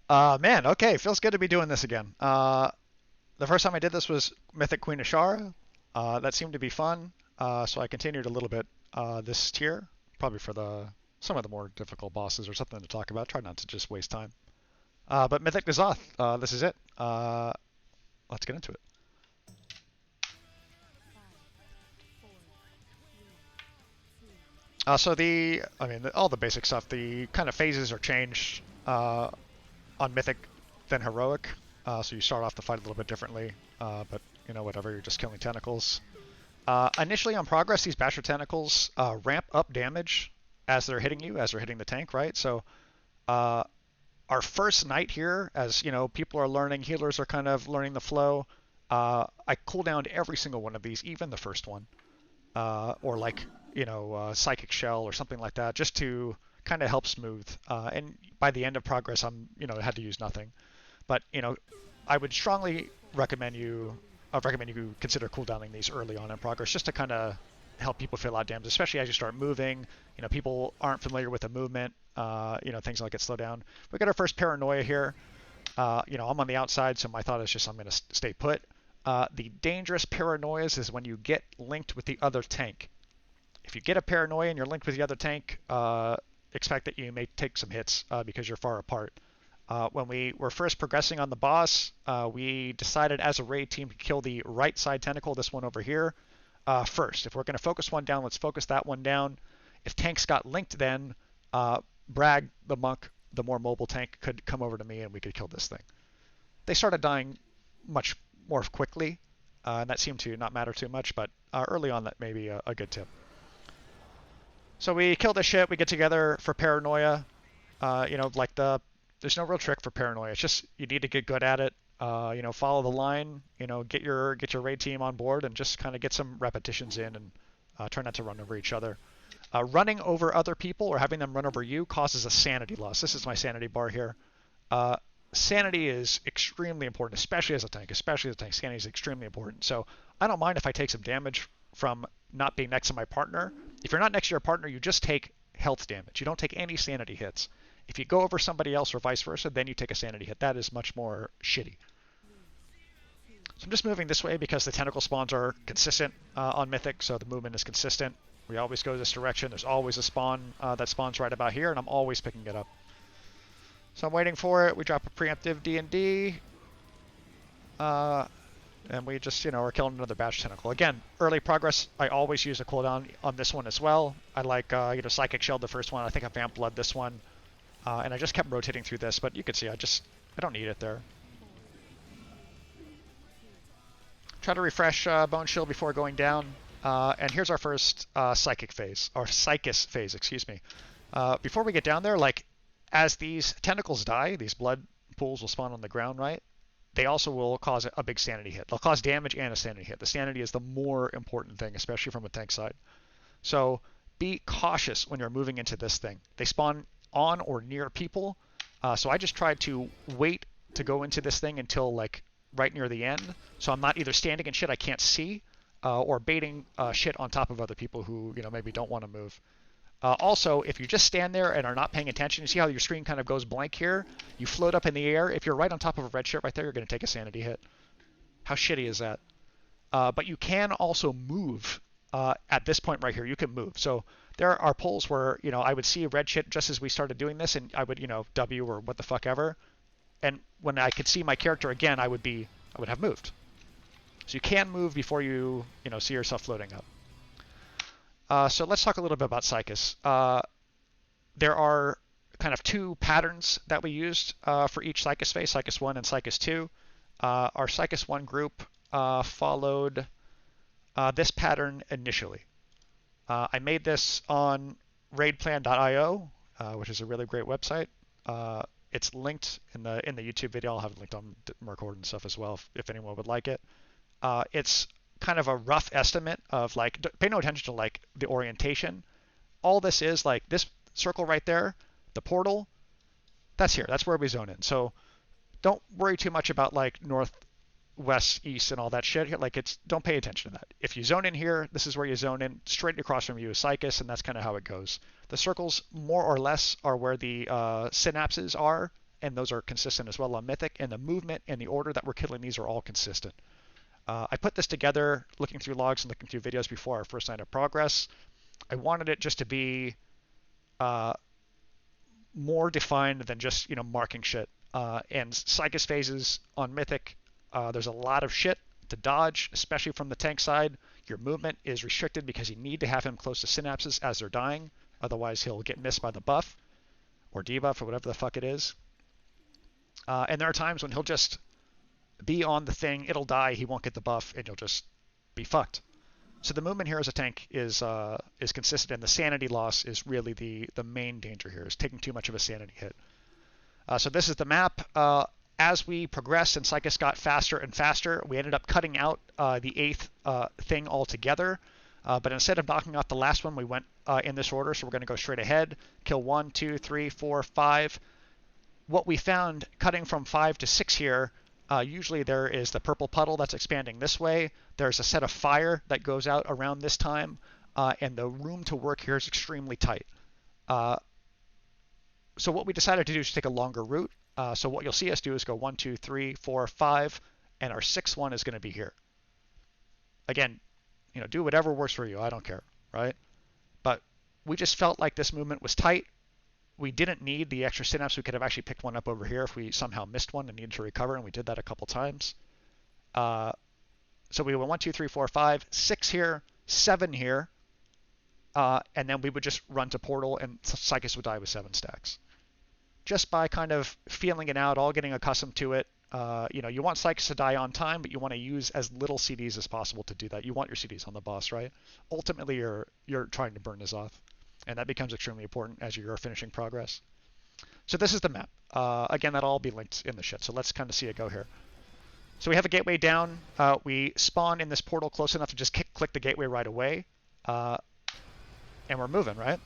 Man, okay, feels good to be doing this again. The first time I did this was Mythic Queen Ashara. That seemed to be fun, so I continued a little bit this tier, probably for the some of the more difficult bosses or something to talk about. Try not to just waste time. But Mythic N'Zoth, this is it. Let's get into it. All the basic stuff. The kind of phases are changed on Mythic than Heroic. So you start off the fight a little bit differently, but whatever, you're just killing tentacles. Initially on progress, these Basher tentacles ramp up damage as they're hitting you, as they're hitting the tank, right? So our first night here, as people are learning, healers are kind of learning the flow. I cooldowned every single one of these, even the first one, or like Psychic Shell or something like that, just to kind of help smooth. And by the end of progress, had to use nothing. But I would strongly recommend you. I recommend you consider cooldowning these early on in progress, just to kind of help people feel out damage, especially as you start moving. People aren't familiar with the movement. Things like it slow down. We got our first paranoia here. I'm on the outside, so my thought is just I'm going to stay put. The dangerous paranoias is when you get linked with the other tank. If you get a paranoia and you're linked with the other tank, expect that you may take some hits because you're far apart. When we were first progressing on the boss, we decided as a raid team to kill the right side tentacle, this one over here, first. If we're going to focus one down, let's focus that one down. If tanks got linked then, Bragg, the monk, the more mobile tank, could come over to me and we could kill this thing. They started dying much more quickly, and that seemed to not matter too much, but early on that may be a good tip. So we kill this shit, we get together for paranoia. There's no real trick for paranoia. It's just you need to get good at it. Follow the line. Get your raid team on board and just kind of get some repetitions in and try not to run over each other. Running over other people or having them run over you causes a sanity loss. This is my sanity bar here. Sanity is extremely important, especially as a tank. Sanity is extremely important. So I don't mind if I take some damage from not being next to my partner. If you're not next to your partner, you just take health damage. You don't take any sanity hits. If you go over somebody else or vice versa, then you take a sanity hit. That is much more shitty. So I'm just moving this way because the tentacle spawns are consistent on Mythic, so the movement is consistent. We always go this direction. There's always a spawn that spawns right about here, and I'm always picking it up. So I'm waiting for it. We drop a preemptive D&D. And we just, are killing another Bash Tentacle. Again, early progress, I always use a cooldown on this one as well. I like, Psychic Shell the first one. I think I Vamp Blood this one. And I just kept rotating through this, but you can see I don't need it there. Try to refresh Bone Shield before going down. And here's our first Psychic phase, or Psychus phase, excuse me. Before we get down there, as these tentacles die, these blood pools will spawn on the ground, right? They also will cause a big sanity hit. They'll cause damage and a sanity hit. The sanity is the more important thing, especially from a tank side. So be cautious when you're moving into this thing. They spawn on or near people. So I just tried to wait to go into this thing until right near the end. So I'm not either standing in shit I can't see or baiting shit on top of other people who maybe don't want to move. Also, if you just stand there and are not paying attention, you see how your screen kind of goes blank here? You float up in the air. If you're right on top of a red shit right there, you're going to take a sanity hit. How shitty is that? But you can also move at this point right here. You can move. So there are polls where, I would see red shit just as we started doing this, and I would, W or what the fuck ever. And when I could see my character again, I would have moved. So you can move before you, see yourself floating up. So let's talk a little bit about Psychus. There are kind of two patterns that we used for each Psychus phase, Psychus 1 and Psychus 2. Our Psychus 1 group followed this pattern initially. I made this on raidplan.io, which is a really great website. It's linked in the YouTube video. I'll have it linked on Mercord and stuff as well if anyone would like it. It's kind of a rough estimate of pay no attention to the orientation. All this is this circle right there, the portal, that's here. That's where we zone in. So don't worry too much about north, west, east, and all that shit here. Don't pay attention to that. If you zone in here, this is where you zone in. Straight across from you is Psychus, and that's kind of how it goes. The circles more or less are where the synapses are and those are consistent as well on Mythic, and the movement and the order that we're killing these are all consistent. I put this together looking through logs and looking through videos before our first night of progress. I wanted it just to be more defined than just, marking shit. And Psychus phases on Mythic, there's a lot of shit to dodge, especially from the tank side. Your movement is restricted because you need to have him close to synapses as they're dying. Otherwise, he'll get missed by the buff or debuff or whatever the fuck it is. And there are times when he'll just be on the thing, it'll die, he won't get the buff, and you'll just be fucked. So the movement here as a tank is consistent, and the sanity loss is really the main danger here, is taking too much of a sanity hit. So this is the map. As we progressed and Psychus got faster and faster, we ended up cutting out the 8th thing altogether. But instead of knocking out the last one, we went in this order. So we're going to go straight ahead, kill 1, 2, 3, 4, 5. What we found cutting from 5 to 6 here, usually there is the purple puddle that's expanding this way. There's a set of fire that goes out around this time. And the room to work here is extremely tight. So what we decided to do is take a longer route. So what you'll see us do is go 1, 2, 3, 4, 5, and our 6th one is going to be here. Again, do whatever works for you. I don't care, right? But we just felt like this movement was tight. We didn't need the extra synapse. We could have actually picked one up over here if we somehow missed one and needed to recover, and we did that a couple times. So we went 1, 2, 3, 4, 5, 6 here, 7 here, and then we would just run to portal, and Psychus would die with 7 stacks. Just by kind of feeling it out, all getting accustomed to it. You want Psychus to die on time, but you want to use as little CDs as possible to do that. You want your CDs on the boss, right? Ultimately, you're trying to burn this off, and that becomes extremely important as you're finishing progress. So this is the map. Again, that'll all be linked in the shit, so let's kind of see it go here. So we have a gateway down. We spawn in this portal close enough to just click the gateway right away, and we're moving, right?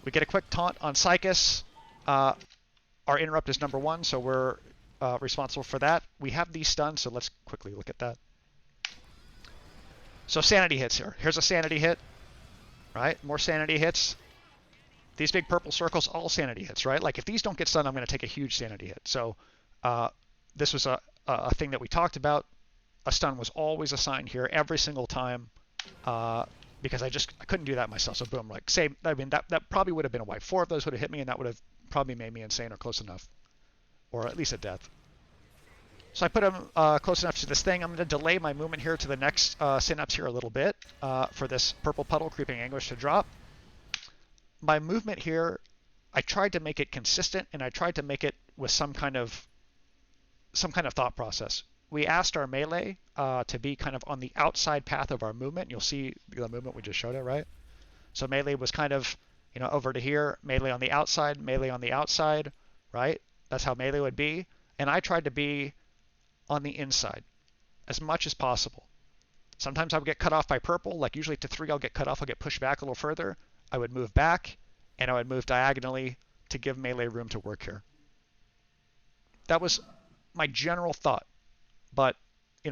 We get a quick taunt on Psychus. Our interrupt is number 1, so we're responsible for that. We have these stuns, so let's quickly look at that. So sanity hits here. Here's a sanity hit, right? More sanity hits. These big purple circles, all sanity hits, right? Like if these don't get stunned, I'm going to take a huge sanity hit. So this was a thing that we talked about. A stun was always assigned here every single time because I couldn't do that myself. So boom, that probably would have been a wipe. 4 of those would have hit me, and that would have probably made me insane or close enough, or at least a death. So I put him close enough to this thing. I'm going to delay my movement here to the next synapse here a little bit for this purple puddle creeping anguish to drop. My movement here, I tried to make it consistent, and I tried to make it with some kind of thought process. We asked our melee to be kind of on the outside path of our movement. You'll see the movement we just showed it, right? So melee was kind of over to here, melee on the outside, right? That's how melee would be. And I tried to be on the inside as much as possible. Sometimes I would get cut off by purple, like usually to 3 I'll get cut off, I'll get pushed back a little further. I would move back, and I would move diagonally to give melee room to work here. That was my general thought. But,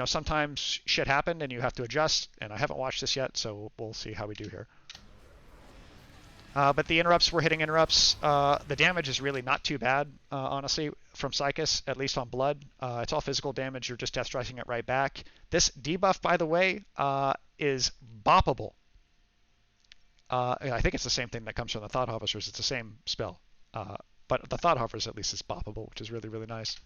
sometimes shit happened and you have to adjust, and I haven't watched this yet, so we'll see how we do here. But the interrupts, we're hitting interrupts. The damage is really not too bad, honestly, from Psychus, at least on blood. It's all physical damage. You're just death striking it right back. This debuff, by the way, is boppable. I think it's the same thing that comes from the Thought Harvesters. It's the same spell. But the Thought Harvesters, at least, is boppable, which is really, really nice.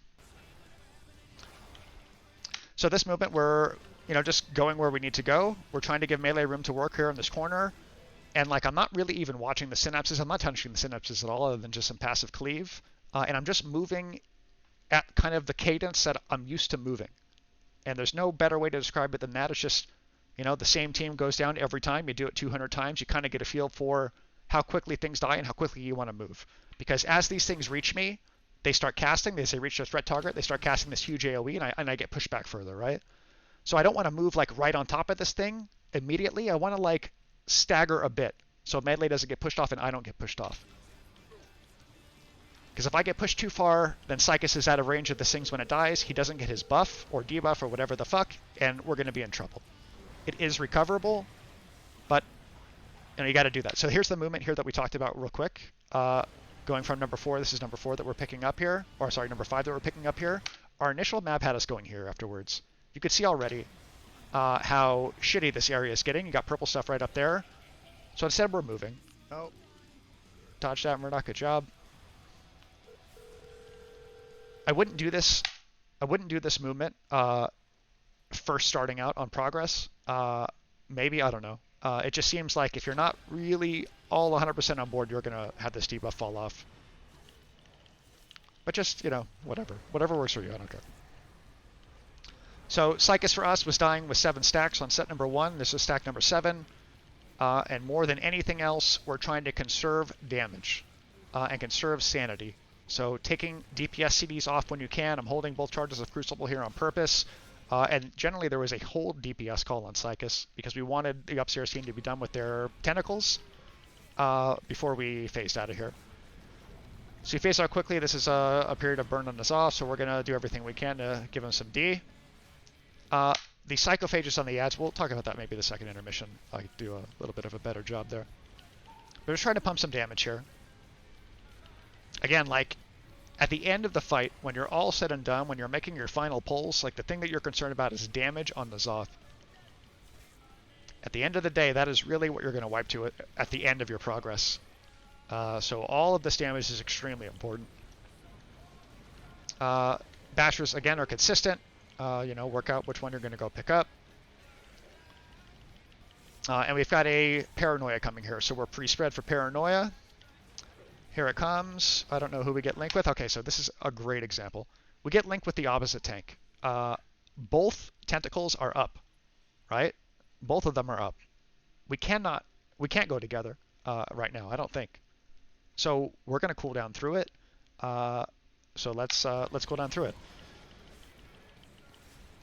So this movement, we're just going where we need to go. We're trying to give melee room to work here in this corner. And I'm not really even watching the synapses. I'm not touching the synapses at all other than just some passive cleave. And I'm just moving at kind of the cadence that I'm used to moving. And there's no better way to describe it than that. It's just, the same team goes down every time. You do it 200 times. You kind of get a feel for how quickly things die and how quickly you want to move. Because as these things reach me, they start casting. They say reach their threat target. They start casting this huge AoE, and I get pushed back further, right? So I don't want to move right on top of this thing immediately. I want to stagger a bit so melee doesn't get pushed off and I don't get pushed off. Because if I get pushed too far, then Psychus is out of range of the things when it dies. He doesn't get his buff or debuff or whatever the fuck, and we're going to be in trouble. It is recoverable, but you got to do that. So here's the movement here that we talked about real quick. going from number 4, this is number 4 that we're picking up here, or sorry, number 5 that we're picking up here. Our initial map had us going here afterwards. You could see already how shitty this area is getting. You got purple stuff right up there. So instead we're moving. Oh, dodge that, Murdoc, good job. I wouldn't do this movement first starting out on progress. Maybe, I don't know. It just seems like if you're not really all 100% on board, you're going to have this debuff fall off. But just, you know, whatever. Whatever works for you, I don't care. So Psychus for us was dying with 7 stacks on set number 1. This is stack number 7. And more than anything else, we're trying to conserve damage and conserve sanity. So taking DPS CDs off when you can. I'm holding both charges of Crucible here on purpose. And generally there was a hold DPS call on Psychus because we wanted the upstairs team to be done with their tentacles before we phased out of here. So we phase out quickly. This is a period of burn on us off, so we're going to do everything we can to give him some D. The psychophages on the ads, we'll talk about that maybe the second intermission. I could do a little bit of a better job there. We're just trying to pump some damage here. Again, like, at the end of the fight, when you're all said and done, when you're making your final pulls, like, the thing that you're concerned about is damage on the Zoth. At the end of the day, that is really what you're going to wipe to at the end of your progress. So all of this damage is extremely important. Bashers, again, are consistent. You know, work out which one you're going to go pick up. And we've got a Paranoia coming here, so we're pre-spread for Paranoia. Here it comes. I don't know who we get linked with. Okay, so this is a great example. We get linked with the opposite tank. Both tentacles are up, right? Both of them are up. We can't go together right now, I don't think. So we're going to cool down through it. So let's cool down through it.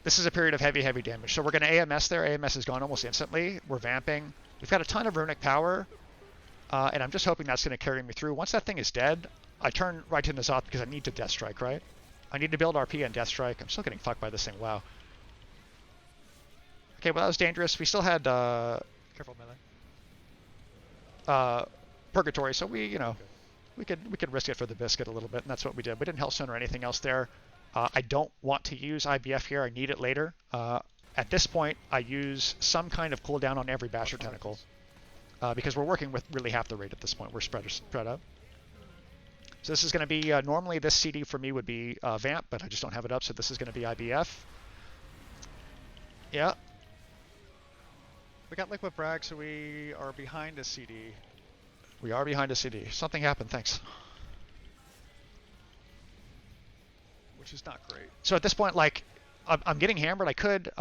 This is a period of heavy damage. So we're going to AMS there. AMS is gone almost instantly. We're vamping. We've got a ton of runic power. And I'm just hoping that's going to carry me through. Once that thing is dead, I turn right to the Zoth because I need to Death Strike, right? I need to build RP and Death Strike. I'm still getting fucked by this thing. Wow. Okay, well, that was dangerous. We still had... Careful, melee. Purgatory, so we, you know, we could risk it for the biscuit a little bit, and that's what we did. We didn't Hellstone or anything else there. I don't want to use IBF here. I need it later. At this point, I use some kind of cooldown on every Basher Tentacle. Because we're working with really half the rate at this point. We're spread out. So this is going to be, normally this CD for me would be Vamp, but I just don't have it up, so this is going to be IBF. Yeah. We got Liquid Brag, so we are behind a CD. We are behind a CD. Something happened, thanks. Which is not great. So at this point, like, I'm getting hammered. I could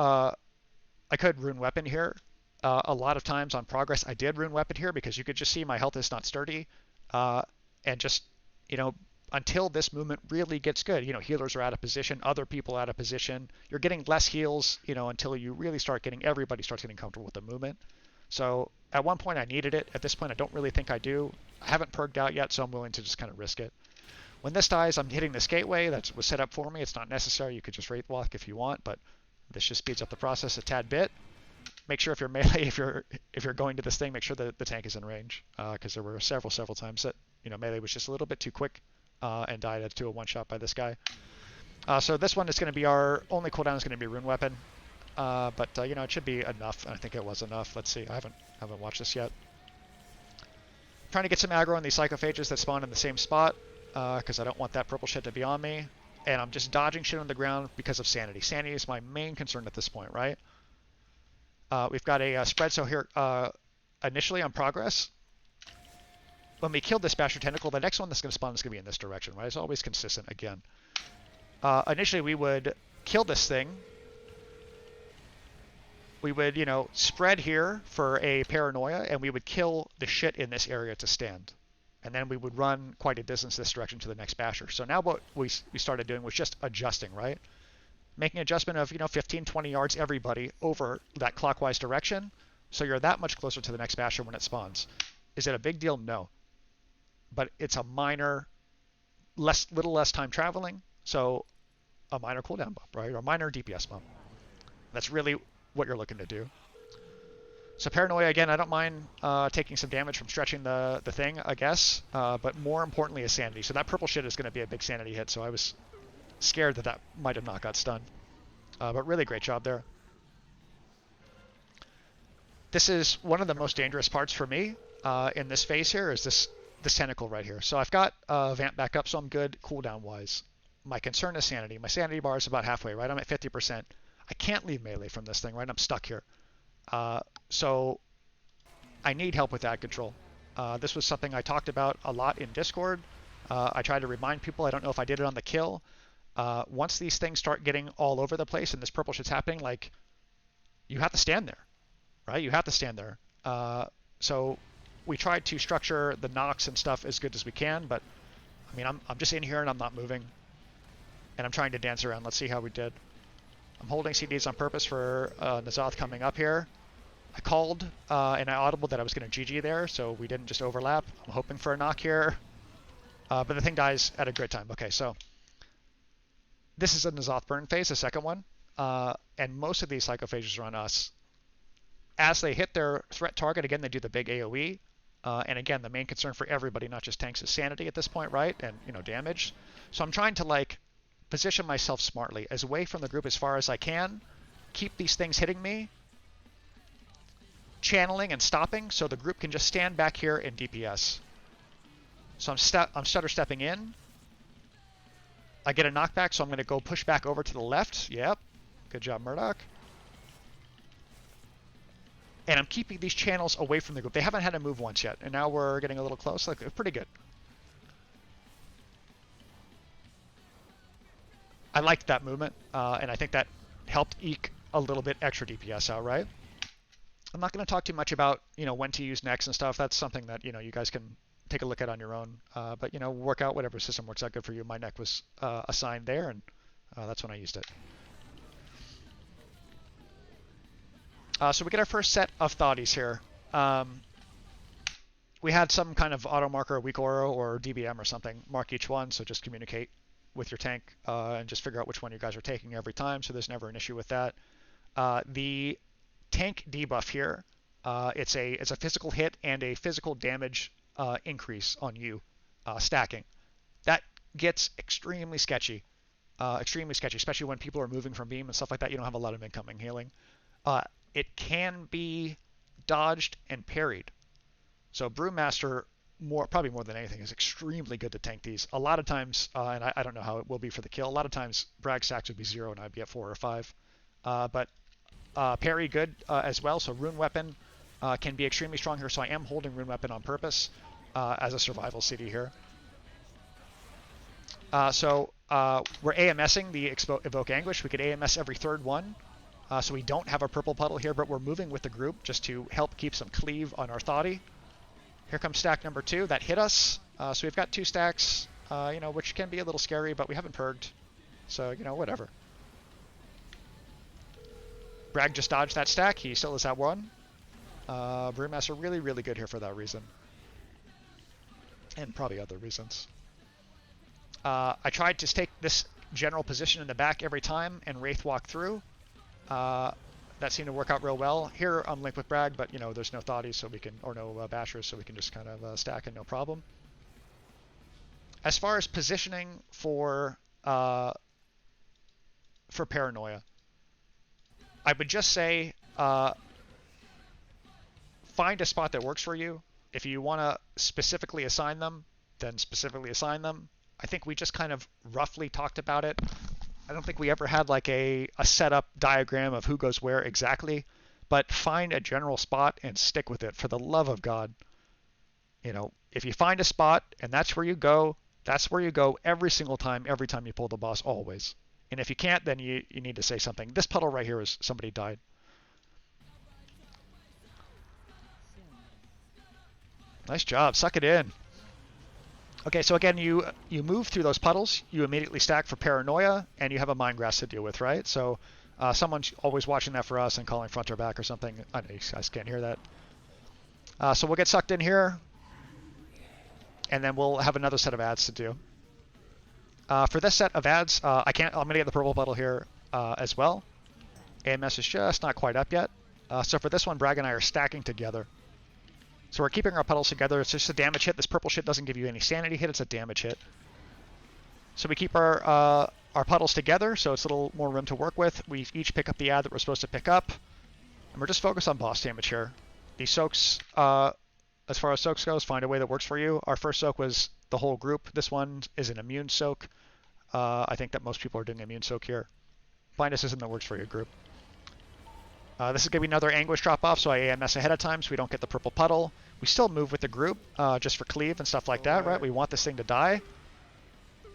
Rune Weapon here. A lot of times on progress, I did Rune Weapon here because you could just see my health is not sturdy. And just, you know, until this movement really gets good, you know, healers are out of position, other people out of position. You're getting less heals, you know, until you really start getting, everybody starts getting comfortable with the movement. So at one point I needed it. At this point, I don't really think I do. I haven't perked out yet, so I'm willing to just kind of risk it. When this dies, I'm hitting this gateway that was set up for me. It's not necessary. You could just Wraith Walk if you want, but this just speeds up the process a tad bit. Make sure if you're melee, if you're going to this thing, make sure that the tank is in range, because there were several times that, you know, melee was just a little bit too quick and died to a one-shot by this guy. So this one is going to be our only cooldown is going to be Rune Weapon, but you know, it should be enough. I think it was enough. Let's see. I haven't watched this yet. I'm trying to get some aggro on these psychophages that spawn in the same spot, because I don't want that purple shit to be on me, and I'm just dodging shit on the ground because of sanity. Sanity is my main concern at this point, right? We've got a spread, so here, initially on progress, when we killed this Basher Tentacle, the next one that's going to spawn is going to be in this direction, right? It's always consistent again. Initially, we would kill this thing. We would, you know, spread here for a Paranoia, and we would kill the shit in this area to stand. And then we would run quite a distance this direction to the next Basher. So now what we started doing was just adjusting, right? Making an adjustment of, you know, 15, 20 yards everybody over that clockwise direction, so you're that much closer to the next Basher when it spawns. Is it a big deal? No. But it's a minor, little less time traveling, so a minor cooldown bump, right? Or a minor DPS bump. That's really what you're looking to do. So Paranoia, again, I don't mind taking some damage from stretching the thing, I guess. But more importantly is Sanity. So that purple shit is going to be a big Sanity hit, so I was scared that that might have not got stunned. But really great job there. This is one of the most dangerous parts for me in this phase here, is this tentacle right here. So I've got Vamp back up, so I'm good cooldown-wise. My concern is Sanity. My Sanity bar is about halfway, right? I'm at 50%. I can't leave melee from this thing, right? I'm stuck here. So I need help with ad control. This was something I talked about a lot in Discord. I tried to remind people. I don't know if I did it on the kill. Once these things start getting all over the place and this purple shit's happening, like, you have to stand there, right? You have to stand there. So we tried to structure the knocks and stuff as good as we can, but I mean, I'm just in here and I'm not moving, and I'm trying to dance around. Let's see how we did. I'm holding CDs on purpose for N'Zoth coming up here. I called in an audible that I was going to GG there, so we didn't just overlap. I'm hoping for a knock here, but the thing dies at a great time. Okay, so this is a N'Zoth burn phase, the second one, and most of these psychophages are on us. As they hit their threat target, again, they do the big AoE, and again, the main concern for everybody, not just tanks, is Sanity at this point, right? And, you know, damage. So I'm trying to, like, position myself smartly, as away from the group as far as I can, keep these things hitting me, channeling and stopping, so the group can just stand back here and DPS. So I'm stutter stepping in. I get a knockback, so I'm going to go push back over to the left. Yep. Good job, Murdoc. And I'm keeping these channels away from the group. They haven't had to move once yet, and now we're getting a little close. Like, pretty good. I liked that movement, and I think that helped eke a little bit extra DPS out, right? I'm not going to talk too much about, you know, when to use necks and stuff. That's something that, you know, you guys can take a look at on your own. But, you know, work out whatever system works out good for you. My neck was assigned there, and that's when I used it. So we get our first set of thoughties here. We had some kind of auto marker, weak aura, or DBM or something. Mark each one, so just communicate with your tank and just figure out which one you guys are taking every time, so there's never an issue with that. The tank debuff here, it's a physical hit and a physical damage increase on you, stacking. That gets extremely sketchy, especially when people are moving from beam and stuff like that. You don't have a lot of incoming healing. It can be dodged and parried. So Brewmaster, probably more than anything, is extremely good to tank these. A lot of times, and I don't know how it will be for the kill, a lot of times brag stacks would be 0 and I'd be at 4 or 5. But parry good as well, so Rune Weapon can be extremely strong here, so I am holding Rune Weapon on purpose as a survival CD here. So we're AMSing the Evoke Anguish. We could AMS every third one. So we don't have a purple puddle here, but we're moving with the group just to help keep some cleave on our Thoughty. Here comes stack number 2. That hit us. So we've got 2 stacks, you know, which can be a little scary, but we haven't purged. So, you know, whatever. Bragg just dodged that stack. He still is at 1. Brewmaster really, really good here for that reason. And probably other reasons. I tried to take this general position in the back every time and Wraith walk through. That seemed to work out real well. Here I'm linked with Bragg, but you know there's no Thoughties, so we can, or no Bashers, so we can just kind of stack it, no problem. As far as positioning for Paranoia, I would just say find a spot that works for you. If you want to specifically assign them, then specifically assign them. I think we just kind of roughly talked about it. I don't think we ever had like a setup diagram of who goes where exactly, but find a general spot and stick with it for the love of God. You know, if you find a spot and that's where you go every single time, every time you pull the boss, always. And if you can't, then you need to say something. This puddle right here is somebody died. Nice job, suck it in. Okay, so again, you move through those puddles, you immediately stack for Paranoia, and you have a Mind Grass to deal with, right? So someone's always watching that for us and calling front or back or something. I know you guys can't hear that. So we'll get sucked in here, and then we'll have another set of ads to do. For this set of ads, I'm going to get the purple puddle here as well. AMS is just not quite up yet. So for this one, Bragg and I are stacking together. So we're keeping our puddles together. It's just a damage hit. This purple shit doesn't give you any sanity hit. It's a damage hit. So we keep our puddles together, so it's a little more room to work with. We each pick up the ad that we're supposed to pick up. And we're just focused on boss damage here. These soaks, as far as soaks goes, find a way that works for you. Our first soak was the whole group. This one is an immune soak. I think that most people are doing immune soak here. Find a system that works for your group. This is going to be another Anguish drop-off, so I AMS ahead of time so we don't get the purple puddle. We still move with the group, just for cleave and stuff like that, right? We want this thing to die.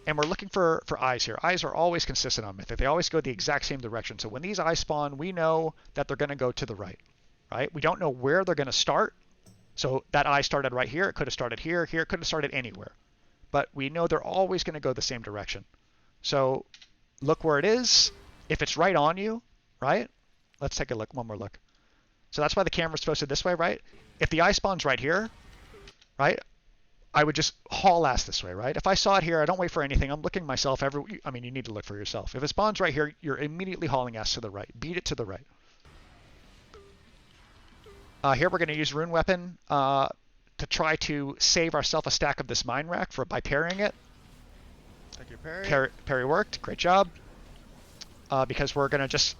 And we're looking for eyes here. Eyes are always consistent on Mythic. They always go the exact same direction. So when these eyes spawn, we know that they're going to go to the right, right? We don't know where they're going to start. So that eye started right here. It could have started here. Here, it could have started anywhere. But we know they're always going to go the same direction. So look where it is. If it's right on you, right? Let's take a look, one more look. So that's why the camera's posted this way, right? If the eye spawns right here, right? I would just haul ass this way, right? If I saw it here, I don't wait for anything. I'm looking myself. I mean, you need to look for yourself. If it spawns right here, you're immediately hauling ass to the right. Beat it to the right. Here we're going to use Rune Weapon to try to save ourselves a stack of this Mine Rack by parrying it. Thank you, parry. Parry worked. Great job. Because we're going to just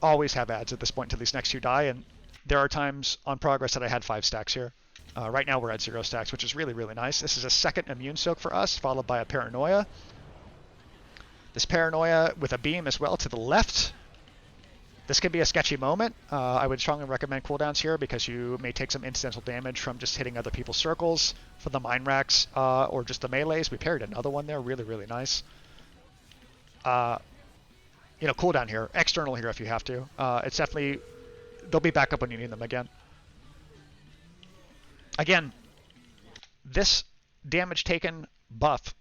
always have ads at this point until these next two die. And there are times on progress that I had 5 stacks here. Right now we're at 0 stacks, which is really, really nice. This is a second immune soak for us, followed by a paranoia. This paranoia with a beam as well to the left. This can be a sketchy moment. I would strongly recommend cooldowns here because you may take some incidental damage from just hitting other people's circles for the mine racks or just the melees. We parried another one there, really, really nice. You know, cooldown here, external here if you have to. It's definitely, they'll be back up when you need them again. Again, this damage taken buff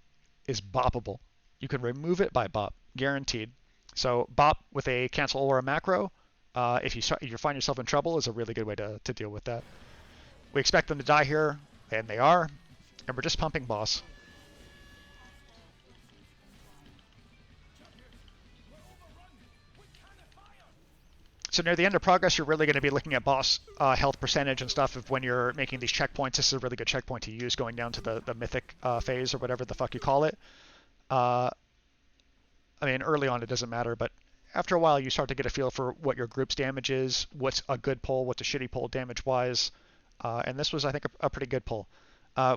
is boppable. You can remove it by bop, guaranteed. So bop with a cancel aura macro, if you find yourself in trouble, is a really good way to deal with that. We expect them to die here, and they are, and we're just pumping boss. So near the end of progress, you're really going to be looking at boss health percentage and stuff of when you're making these checkpoints. This is a really good checkpoint to use going down to the mythic phase or whatever the fuck you call it. I mean, early on it doesn't matter, but after a while you start to get a feel for what your group's damage is, what's a good pull, what's a shitty pull damage-wise, and this was, I think, a pretty good pull.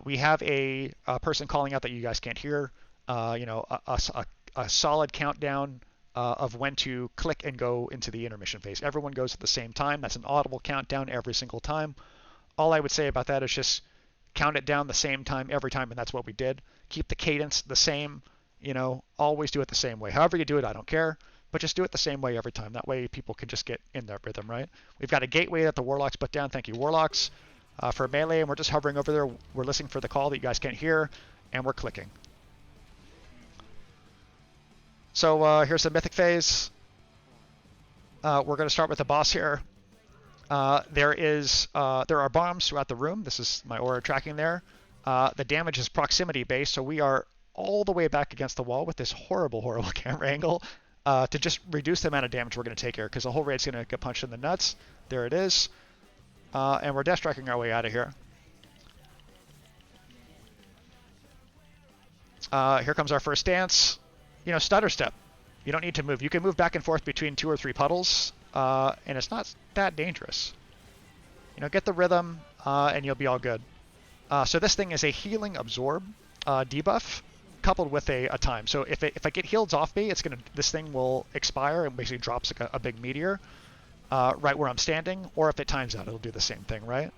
We have a person calling out that you guys can't hear, you know, a solid countdown of when to click and go into the intermission phase. Everyone goes at the same time. That's an audible countdown every single time. All I would say about that is just count it down the same time every time, and that's what we did. Keep the cadence the same, you know, always do it the same way. However you do it, I don't care, but just do it the same way every time. That way people can just get in that rhythm, right? We've got a gateway that the Warlocks put down. Thank you, Warlocks, for melee, and we're just hovering over there. We're listening for the call that you guys can't hear, and we're clicking. So here's the mythic phase. We're going to start with the boss here. There are bombs throughout the room. This is my aura tracking there. The damage is proximity based, so we are all the way back against the wall with this horrible, horrible camera angle to just reduce the amount of damage we're going to take here because the whole raid's going to get punched in the nuts. There it is. And we're death striking our way out of here. Here comes our first dance. You know, stutter step. You don't need to move. You can move back and forth between 2 or 3 puddles, and it's not that dangerous. You know, get the rhythm, and you'll be all good. So this thing is a healing absorb debuff coupled with a time. So if I get healed off me, this thing will expire and basically drops like a big meteor right where I'm standing, or if it times out, it'll do the same thing, right?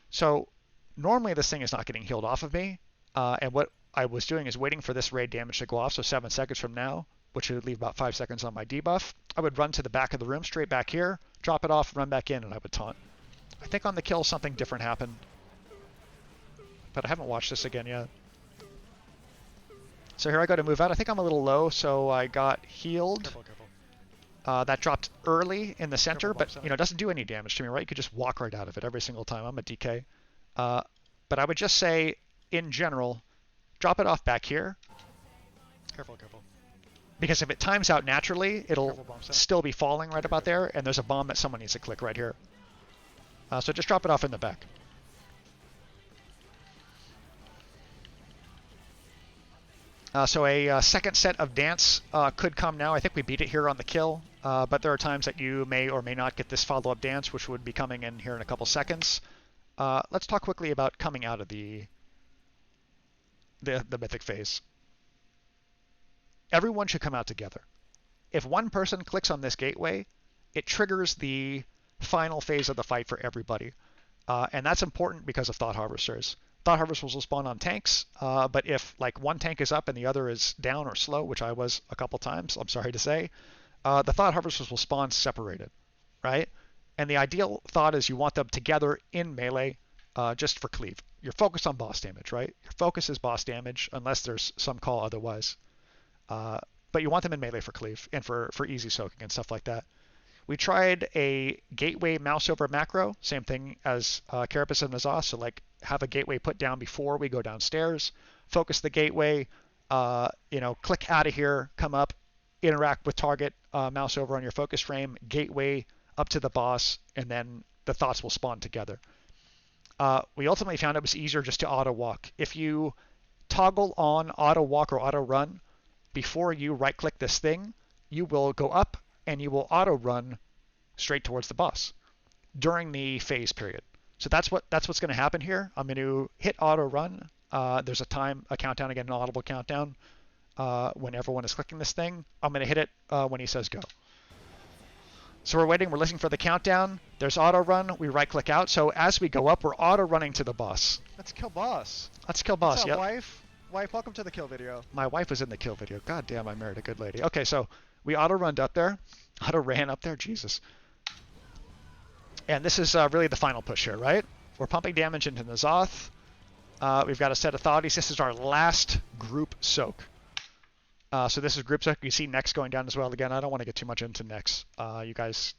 So normally this thing is not getting healed off of me, and what I was doing is waiting for this raid damage to go off, so 7 seconds from now, which would leave about 5 seconds on my debuff. I would run to the back of the room, straight back here, drop it off, run back in, and I would taunt. I think on the kill something different happened, but I haven't watched this again yet. So here I go to move out. I think I'm a little low, so I got healed. Careful. That dropped early in the center, but you know, it doesn't do any damage to me, right? You could just walk right out of it every single time. I'm a DK. But I would just say, in general, drop it off back here. Careful. Because if it times out naturally, it'll bomb set. still be falling right about there, and there's a bomb that someone needs to click right here. So just drop it off in the back. So a second set of dance could come now. I think we beat it here on the kill, but there are times that you may or may not get this follow-up dance, which would be coming in here in a couple seconds. Let's talk quickly about coming out of the Mythic phase. Everyone should come out together. If one person clicks on this gateway, it triggers the final phase of the fight for everybody. And that's important because of Thought Harvesters. Thought Harvesters will spawn on tanks, but if like one tank is up and the other is down or slow, which I was a couple times, I'm sorry to say, the Thought Harvesters will spawn separated, right? And the ideal thought is you want them together in melee just for cleave. You're focused on boss damage, right? Your focus is boss damage unless there's some call otherwise. But you want them in melee for cleave and for easy soaking and stuff like that. We tried a gateway mouse over macro, same thing as Carapace and Nazah, so like have a gateway put down before we go downstairs, focus the gateway, click out of here, come up, interact with target, mouse over on your focus frame, gateway up to the boss, and then the thoughts will spawn together. We ultimately found it was easier just to auto walk. If you toggle on auto walk or auto run before you right click this thing, you will go up and you will auto run straight towards the boss during the phase period. So that's what's going to happen here. I'm going to hit auto run. There's a countdown again, an audible countdown when everyone is clicking this thing. I'm going to hit it when he says go. So we're waiting. We're listening for the countdown. There's auto run. We right click out. So as we go up, we're auto running to the boss. Let's kill boss. Let's kill boss. What's up, yep. wife? Wife, welcome to the kill video. My wife was in the kill video. God damn, I married a good lady. Okay, so we auto-runned up there. Auto-ran up there, Jesus. And this is really the final push here, right? We're pumping damage into N'Zoth. We've got a set of Thoughties. This is our last group soak. So this is group soak. You see Nex going down as well. Again, I don't want to get too much into Nex. You guys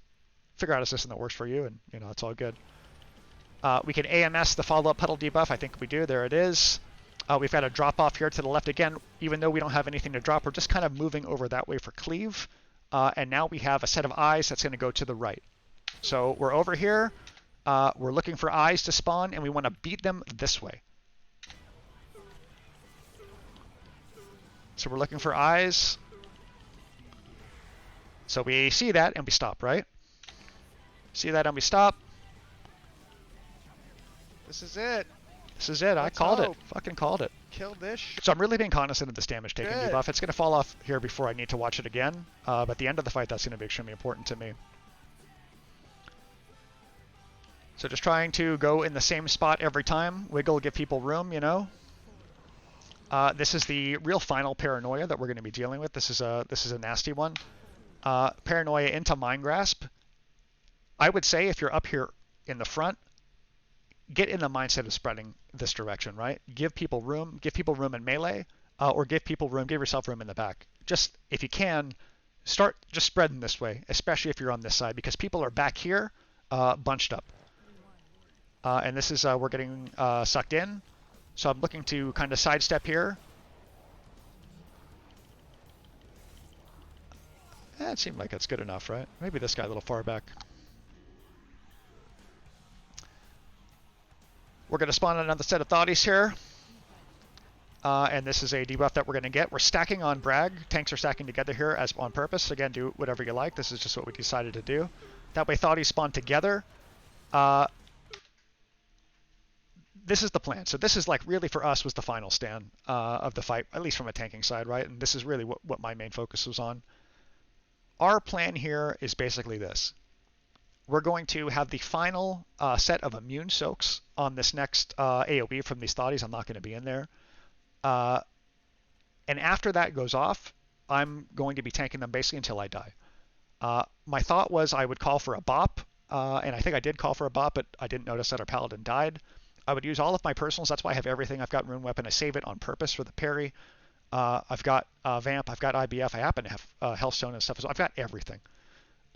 figure out a system that works for you, and it's all good. We can AMS the follow-up puddle debuff. I think we do. There it is. We've got a drop off here to the left again. Even though we don't have anything to drop, we're just kind of moving over that way for cleave. And now we have a set of eyes that's going to go to the right. So we're over here. We're looking for eyes to spawn, and we want to beat them this way. So we're looking for eyes. So we see that and we stop, right? See that and we stop. This is it. This is it. I called it. Fucking called it. Kill this. So I'm really being cognizant of this damage taking Good. debuff. It's going to fall off here before I need to watch it again. But at the end of the fight, that's going to be extremely important to me. So just trying to go in the same spot every time. Wiggle, give people room, This is the real final paranoia that we're going to be dealing with. This is a nasty one. Paranoia into Mind Grasp. I would say if you're up here in the front, get in the mindset of spreading this direction, right? Give people room in melee, or give yourself room in the back. Just, if you can, start just spreading this way, especially if you're on this side, because people are back here, bunched up. And this is, we're getting sucked in. So I'm looking to kind of sidestep here. It seemed like it's good enough, right? Maybe this guy a little far back. We're going to spawn another set of Thoughties here. And this is a debuff that we're going to get. We're stacking on Bragg. Tanks are stacking together here as on purpose. Again, do whatever you like. This is just what we decided to do. That way Thoughties spawn together. This is the plan. So this is like really for us was the final stand of the fight, at least from a tanking side, right? And this is really what my main focus was on. Our plan here is basically this. We're going to have the final set of immune soaks on this next AoE from these Thoughties. I'm not going to be in there. And after that goes off, I'm going to be tanking them basically until I die. My thought was I would call for a bop, and I think I did call for a bop, but I didn't notice that our paladin died. I would use all of my personals. That's why I have everything. I've got Rune Weapon. I save it on purpose for the parry. I've got Vamp. I've got IBF. I happen to have Healthstone and stuff. So I've got everything.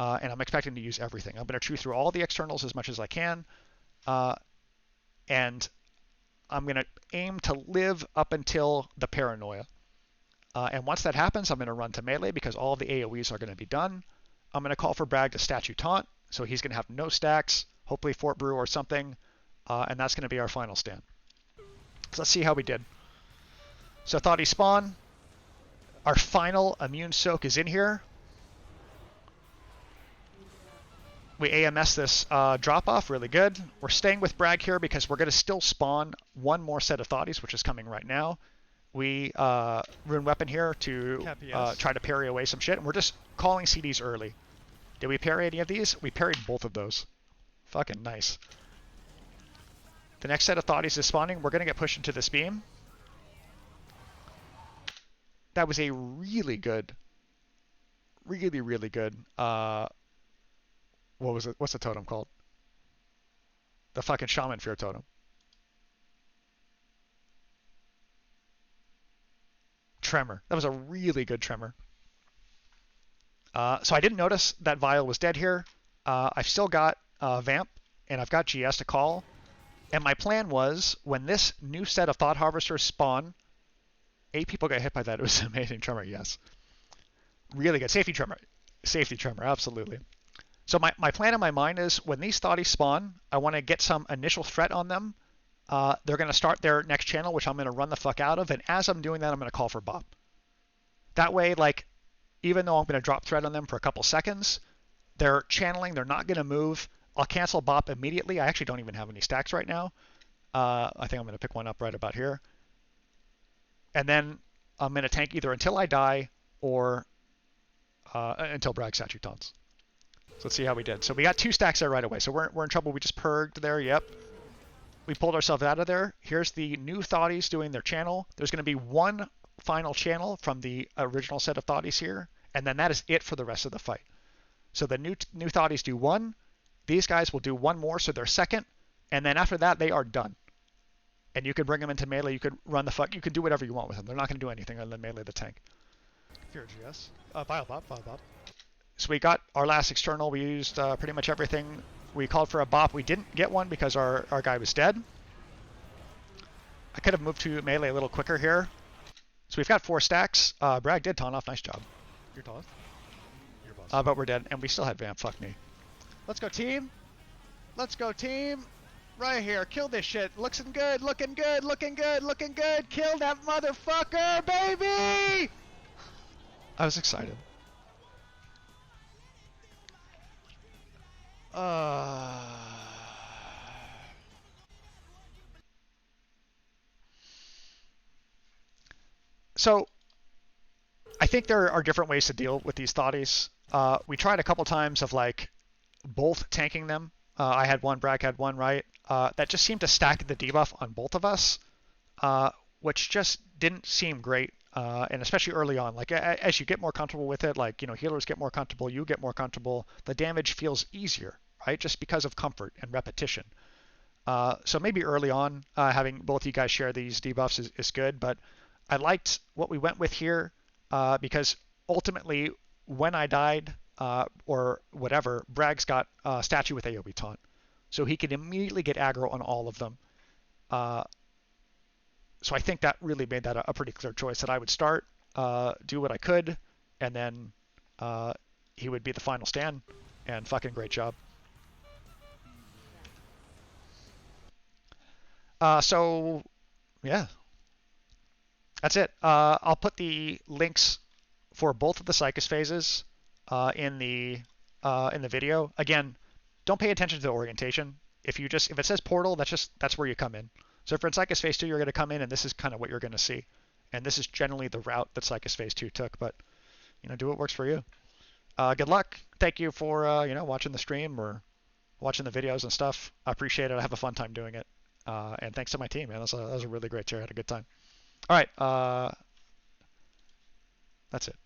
And I'm expecting to use everything. I'm going to chew through all the externals as much as I can. And I'm going to aim to live up until the paranoia. And once that happens, I'm going to run to melee because all of the AoEs are going to be done. I'm going to call for Bragg to statue taunt, so he's going to have no stacks, hopefully Fort Brew or something, and that's going to be our final stand. So let's see how we did. So thought he spawn. Our final immune soak is in here. We AMS this drop off really good. We're staying with Bragg here because we're going to still spawn one more set of thoughties, which is coming right now. We rune weapon here to try to parry away some shit, and we're just calling CDs early. Did we parry any of these? We parried both of those. Fucking nice. The next set of thoughties is spawning. We're going to get pushed into this beam. That was a really good, really good, what was it? What's the totem called? The fucking Shaman Fear totem. Tremor. That was a really good tremor. So I didn't notice that Vial was dead here. I've still got Vamp, and I've got GS to call. And my plan was, when this new set of Thought Harvesters spawn, 8 people got hit by that. It was an amazing tremor, yes. Really good. Safety tremor. Safety tremor, absolutely. So my plan in my mind is, when these thoughties spawn, I want to get some initial threat on them. They're going to start their next channel, which I'm going to run the fuck out of. And as I'm doing that, I'm going to call for Bop. That way, like, even though I'm going to drop threat on them for a couple seconds, they're channeling, they're not going to move. I'll cancel Bop immediately. I actually don't even have any stacks right now. I think I'm going to pick one up right about here. And then I'm going to tank either until I die or until Bragg statue taunts. So let's see how we did. So we got 2 stacks there right away. So we're in trouble. We just purged there. Yep. We pulled ourselves out of there. Here's the new thoughties doing their channel. There's going to be one final channel from the original set of thoughties here, and then that is it for the rest of the fight. So the new thoughties do 1. These guys will do 1 more, so they're second, and then after that they are done. And you could bring them into melee. You could run the fuck. You can do whatever you want with them. They're not going to do anything other than melee the tank. Fear GS. Bile Bop. So we got our last external. We used pretty much everything. We called for a Bop. We didn't get one because our guy was dead. I could have moved to melee a little quicker here. So we've got 4 stacks. Bragg did taunt off. Nice job. You're tallest. You're boss. But we're dead. And we still had Vamp. Fuck me. Let's go, team. Let's go, team. Right here. Kill this shit. Looking good. Looking good. Looking good. Looking good. Kill that motherfucker, baby! I was excited. So I think there are different ways to deal with these thoughties. We tried a couple times of like both tanking them. I had one, Bragg had one, right? That just seemed to stack the debuff on both of us, which just didn't seem great. And especially early on, like as you get more comfortable with it, like, you know, healers get more comfortable, you get more comfortable, the damage feels easier, right? Just because of comfort and repetition. So maybe early on, having both you guys share these debuffs is good, but I liked what we went with here because ultimately, when I died or whatever, Bragg's got statue with AoE taunt, so he can immediately get aggro on all of them. So I think that really made that a pretty clear choice, that I would start, do what I could, and then he would be the final stand, and fucking great job. So, yeah. That's it. I'll put the links for both of the Psychus phases in the video. Again, don't pay attention to the orientation. If it says portal, that's where you come in. So for Psychus Phase 2, you're going to come in, and this is kind of what you're going to see. And this is generally the route that Psychus Phase 2 took, but, you know, do what works for you. Good luck. Thank you for, you know, watching the stream or watching the videos and stuff. I appreciate it. I have a fun time doing it. And thanks to my team, man. That was a really great chair. I had a good time. All right. That's it.